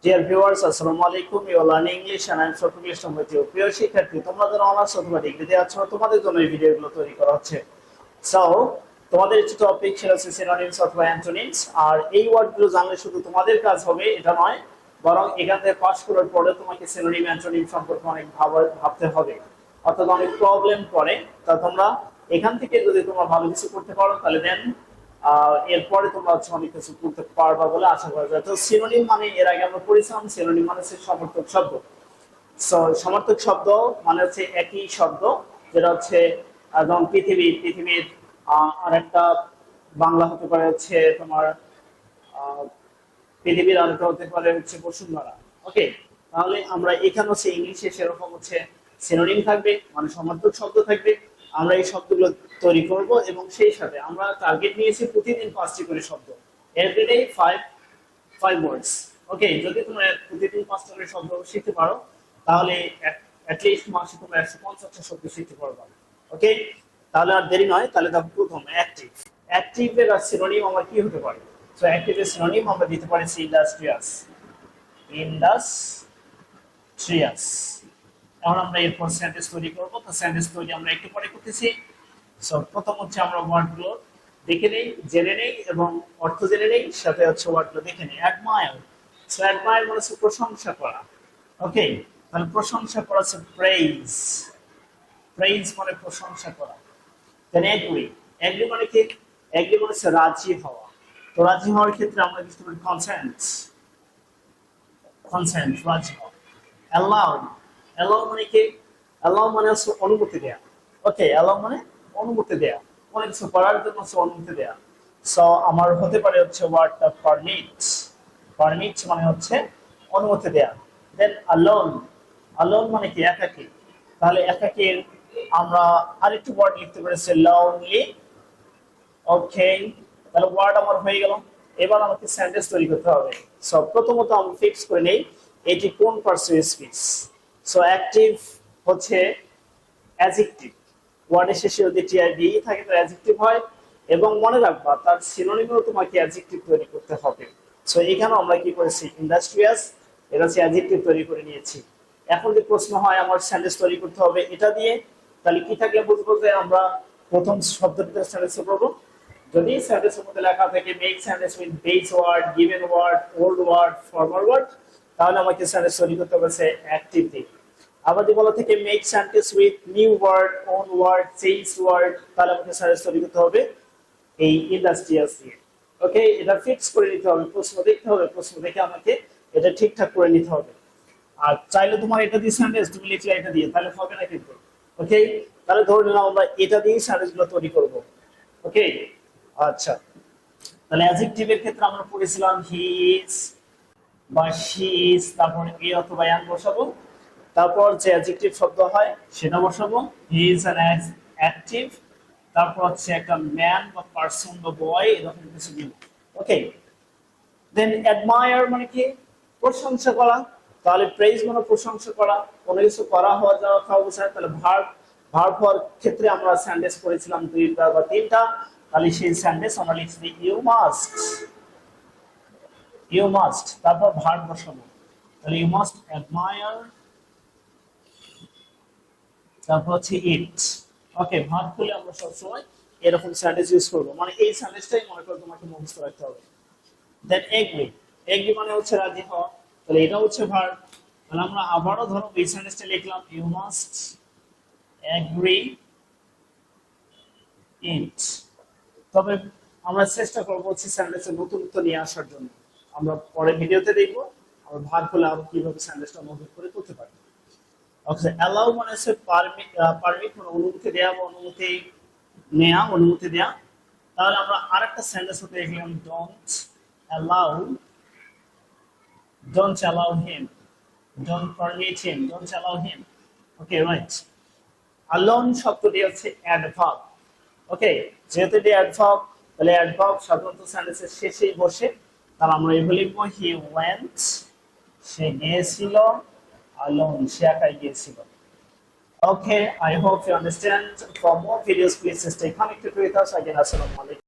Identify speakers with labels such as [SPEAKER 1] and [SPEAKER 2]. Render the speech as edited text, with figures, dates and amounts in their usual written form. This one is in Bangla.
[SPEAKER 1] ডিয়ার ভিউয়ার্স, আসসালামু আলাইকুম। You are learning English and I am software English with you. প্রিয় শিক্ষার্থী, তোমরা যারা অনার্স অথবা ডিগ্রিতে আছো, তোমাদের জন্য এই ভিডিওগুলো তৈরি করা হচ্ছে। সো তোমাদের যে টপিক সেটা হচ্ছে সিনোনিমস অথবা অ্যান্টোনিমস। আর এই ওয়ার্ডগুলো জানলে শুধু তোমাদের কাজ হবে এটা নয়, বরং এখান থেকে পাস করার পরে তোমাকে সিনোনিম অ্যান্টোনিম সম্পর্কে অনেক ভাবতে হবে, অর্থাৎ অনেক প্রবলেম পড়ে। তা তোমরা এখান থেকে যদি তোমরা ভালো কিছু করতে পারো তাহলে দেন এরপরে তোমরা হচ্ছে অনেক কিছু করতে পারবা বলে আশা করা যায়। তো সিনোনিম মানে এর আগে আমরা পড়েছিলাম, সিনোনিম মানে হচ্ছে সমর্থক শব্দ। সো সমর্থক শব্দ মানে হচ্ছে একই শব্দ, যেটা হচ্ছে যেমন পৃথিবীর আর একটা বাংলা হতে পারে হচ্ছে তোমার আহ, পৃথিবীর, আরেকটা হতে পারে হচ্ছে বসুন্ধরা। ওকে, তাহলে আমরা এখানে হচ্ছে ইংলিশে সেরকম হচ্ছে সিনোনিম থাকবে, মানে সমার্থক শব্দ থাকবে। আমরা এই শব্দগুলো তৈরি করব এবং সেই সাথে আমরা টার্গেট নিয়েছি প্রতিদিন 5টি করে শব্দ, এভরিডে 5 ওয়ার্ডস। ওকে, যদি তোমরা প্রতিদিন 5টা করে শব্দ শিখতে পারো তাহলে অ্যাটলিস্ট মাসে তোমরা 150টা শব্দ শিখতে পারবে। ওকে, তাহলে আর দেরি নয়, তাহলে দেখো প্রথম অ্যাক্টিভ। অ্যাক্টিভের সিনোনিম আমার কি হতে পারে? সো অ্যাক্টিভের সিনোনিম আমরা দিতে পারি ইন্ডাস্ট্রিয়াস। ইন্ডাস্ট্রিয়াস। এখন আমরা এরপর সেন্টেন্স তৈরি করব। তো সেন্টেন্স তৈরি আমরা একটু পরে করতেছি। সো প্রথম হচ্ছে আমরা ওয়ার্ডগুলো দেখে নেই, জেনে নেই এবং অর্থ জেনে নেই, সাথে হচ্ছে ওয়ার্ডগুলো দেখে নেই। অ্যাডমায়ার। সো অ্যাডমায়ার মানে হচ্ছে প্রশংসা করা। ওকে, তাহলে প্রশংসা করা হচ্ছে প্রেইজ। প্রেইজ মানে প্রশংসা করা। দেন এগ্রি। এগ্রি মানে কি? এগ্রি মানে হচ্ছে রাজি হওয়া। তো রাজি হওয়ার ক্ষেত্রে আমরা লিখতে পারি কনসেন্ট। কনসেন্ট, রাজি হওয়া। অ্যালাউ। অ্যালাউ মানে কি? অ্যালাউ মানে হচ্ছে অনুমতি দেয়া। ওকে, অ্যালাউ মানে অনুমতি দেয়া, অনেক কিছু করার জন্য হচ্ছে অনুমতি দেয়া। সো আমার হতে পারে হচ্ছে ওয়ার্ডটা পারমিট। পারমিট মানে হচ্ছে অনুমতি দেয়া। দেন অ্যালোন। অ্যালোন মানে কি? একাকী। তাহলে একাকীর আমরা আরেকটু ওয়ার্ড লিখতে পারি লনলি। ওকে, তাহলে ওয়ার্ড আমার হয়ে গেল। এবার আমাকে সেন্টেন্স তৈরি করতে হবে। সো প্রথমত আমরা ফিক্স করে নেই এটি কোন পারসুয়েস স্পিচ। সো অ্যাক্টিভ হচ্ছে অ্যাডজেক্টিভ। ওয়ার্ডের শেষে যদি টিআইডি থাকে তো অ্যাডজেক্টিভ হয়, এবং মনে রাখবা তার সিনোনিমেও তোমাকে অ্যাডজেক্টিভ তৈরি করতে হবে। সো এখানে আমরা কি করেছি? ইন্ডাস্ট্রিয়াস, এটা হচ্ছে অ্যাডজেক্টিভ তৈরি করে নিয়েছি। এখন যে প্রশ্ন হয় আমার সেন্টেন্স তৈরি করতে হবে এটা দিয়ে, তাহলে কি থাকলে বুঝবো যে আমরা প্রথম শব্দটিতে সেন্টেন্স করব? যদি সেন্টেন্সের মধ্যে লেখা থাকে make sentence with base word, given word, old word, formal word, তাহলে আমাকে সেন্টেন্স তৈরি করতে হবে অ্যাক্টিভ দিয়ে। আবার যদি বলা থেকে make sentence with new word, own word, change word, তাহলে আমাকে সেন্টেন্স তৈরি করতে হবে এই ইন্ডাস্ট্রিয়াস দিয়ে। ওকে, এটা ফিক্স করে নিতে হবে, প্রশ্ন দেখতে হবে, প্রশ্ন দেখে আমাকে এটা ঠিকঠাক করে নিতে হবে। আর চাইলে তোমার এটা দিয়ে সেন্টেন্স তুমি লিখলে এটা দিয়ে, তাহলে হবে না কিন্তু। ওকে, তাহলে ধরে নিলাম আমরা এটা দিয়ে সেন্টেন্স গুলো তৈরি করব। ওকে, আচ্ছা, তাহলে অ্যাডজেক্টিভের ক্ষেত্রে আমরা পড়েছিলাম হি ইজ বা শি ইজ, তারপর এ অথবা অ্যান বসাবো, তারপর যে অ্যাডজেক্টিভ শব্দ হয় সেটা বসাবো। হি ইজ অ্যান অ্যাক্টিভ, তারপর হচ্ছে একটা ম্যান বা পারসন বা বয়, এরকম কিছু দিব। ওকে, দেন অ্যাডমায়ার মানে কি? প্রশংসা করা। তাহলে প্রেইজ মানে প্রশংসা করা, কোনো কিছু করা হওয়া যাওয়া খাওয়া বোঝায়। তাহলে ভার্ব, ভার্ব হওয়ার ক্ষেত্রে আমরা সেন্টেন্স করেছিলাম 2টা বা 3টা। তাহলে সেই সেন্টেন্স আমরা লিখছি ইউ মাস্ট। ইউ মাস্ট, তারপর ভার্ব বসাবো। তাহলে ইউ মাস্ট অ্যাডমায়ার, তারপর হচ্ছে ইট। ওকে, ভার্ব করলে আমরা সবসময় এরকম সেন্টেন্স ইউজ করবো, মানে এই সেন্টেন্সটাই মনে করো তোমাকে মুখস্থ রাখতে হবে। দেন এগ্রি। এগ্রি মানে হচ্ছে রাজি হওয়া, তাহলে এটা হচ্ছে ভার্ব। তাহলে আমরা আবারও ধরো এই সেন্টেন্সটা লিখলাম ইউ মাস্ট এগ্রি ইট। তবে আমরা চেষ্টা করবো হচ্ছে সেন্টেন্সের নতুনত্ব নিয়ে আসার জন্য। আমরা পরে ভিডিওতে দেখবো আমরা ভাগ হলে আরো কিভাবে সেন্টেন্সটা নতুন করে করতে পারি। ওকে, অ্যালাউ মানে হচ্ছে পারমিট। পারমিট মানে অনুমতি দেয়া বা অনুমতি নেয়া, অনুমতি দেয়া। তাহলে আমরা আরেকটা সেন্টেন্স হতে লিখলাম don't allow. Don't allow him. Don't permit him. Don't allow him. Okay, right. Alone শব্দটি হচ্ছে অ্যাডভার্ব। ওকে, যেহেতু এটি অ্যাডভার্ব, তাহলে অ্যাডভার্ব সাধারণত সেন্টেন্সের শেষেই বসে। তাহলে আমরা এভাবে লিখবো হি ওয়েন্ট, সে গিয়েছিল, alone, সে একাই গিয়েছিল। Okay, I hope you understand. For more videos, please stay connected with us. Again, assalamu alaikum.